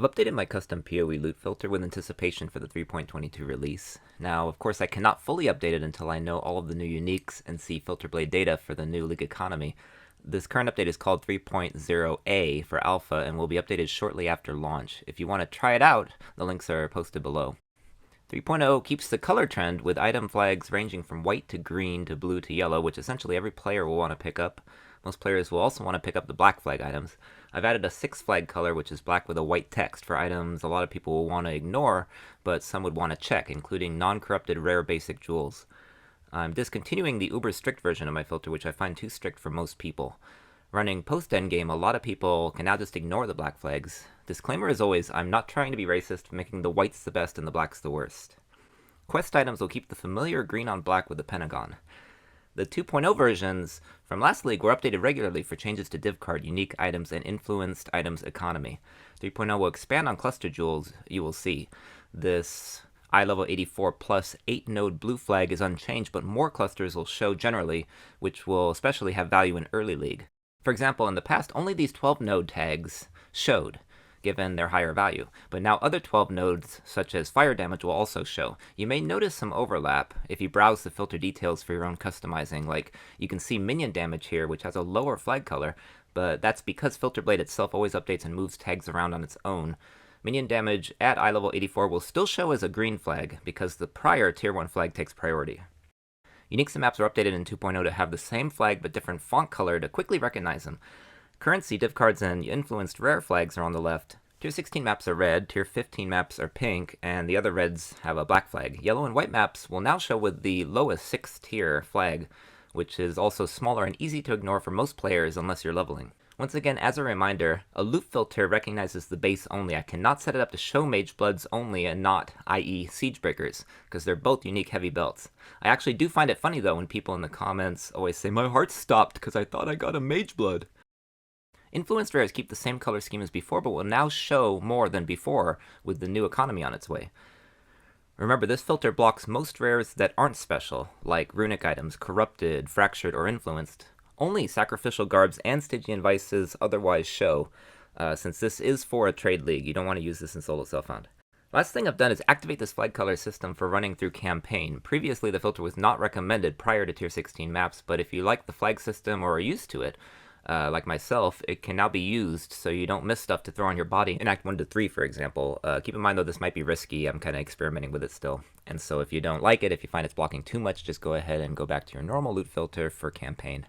I've updated my custom POE loot filter with anticipation for the 3.22 release. Now, of course, I cannot fully update it until I know all of the new uniques and see filter blade data for the new League economy. This current update is called 3.0A for alpha and will be updated shortly after launch. If you want to try it out, the links are posted below. 3.0 keeps the color trend with item flags ranging from white to green to blue to yellow, which essentially every player will want to pick up. Most players will also want to pick up the black flag items. I've added a 6th flag color, which is black with a white text for items a lot of people will want to ignore, but some would want to check, including non-corrupted rare basic jewels. I'm discontinuing the uber strict version of my filter, which I find too strict for most people. Running post-endgame, a lot of people can now just ignore the black flags. Disclaimer as always, I'm not trying to be racist, making the whites the best and the blacks the worst. Quest items will keep the familiar green on black with the pentagon. The 2.0 versions from last league were updated regularly for changes to div card, unique items, and influenced items economy. 3.0 will expand on cluster jewels, you will see. This eye level 84 plus 8 node blue flag is unchanged, but more clusters will show generally, which will especially have value in early league. For example, in the past, only these 12 node tags showed, given their higher value, but now other 12 nodes, such as fire damage, will also show. You may notice some overlap if you browse the filter details for your own customizing, like you can see minion damage here, which has a lower flag color, but that's because Filter Blade itself always updates and moves tags around on its own. Minion damage at eye level 84 will still show as a green flag, because the prior tier 1 flag takes priority. Uniques and maps are updated in 2.0 to have the same flag but different font color to quickly recognize them. Currency, div cards, and influenced rare flags are on the left. Tier 16 maps are red, Tier 15 maps are pink, and the other reds have a black flag. Yellow and white maps will now show with the lowest 6th tier flag, which is also smaller and easy to ignore for most players unless you're leveling. Once again, as a reminder, a loot filter recognizes the base only. I cannot set it up to show Mage Bloods only and not, i.e. Siege Breakers, because they're both unique heavy belts. I actually do find it funny though when people in the comments always say, "My heart stopped because I thought I got a Mage Blood." Influenced rares keep the same color scheme as before, but will now show more than before with the new economy on its way. Remember, this filter blocks most rares that aren't special, like runic items, corrupted, fractured, or influenced. Only sacrificial garbs and Stygian vices otherwise show, since this is for a trade league. You don't want to use this in solo self-found. Last thing I've done is activate this flag color system for running through campaign. Previously, the filter was not recommended prior to tier 16 maps, but if you like the flag system or are used to it, like myself, it can now be used so you don't miss stuff to throw on your body in Act 1 to 3, for example. Keep in mind, though, this might be risky. I'm kind of experimenting with it still. And so if you don't like it, if you find it's blocking too much, just go ahead and go back to your normal loot filter for campaign.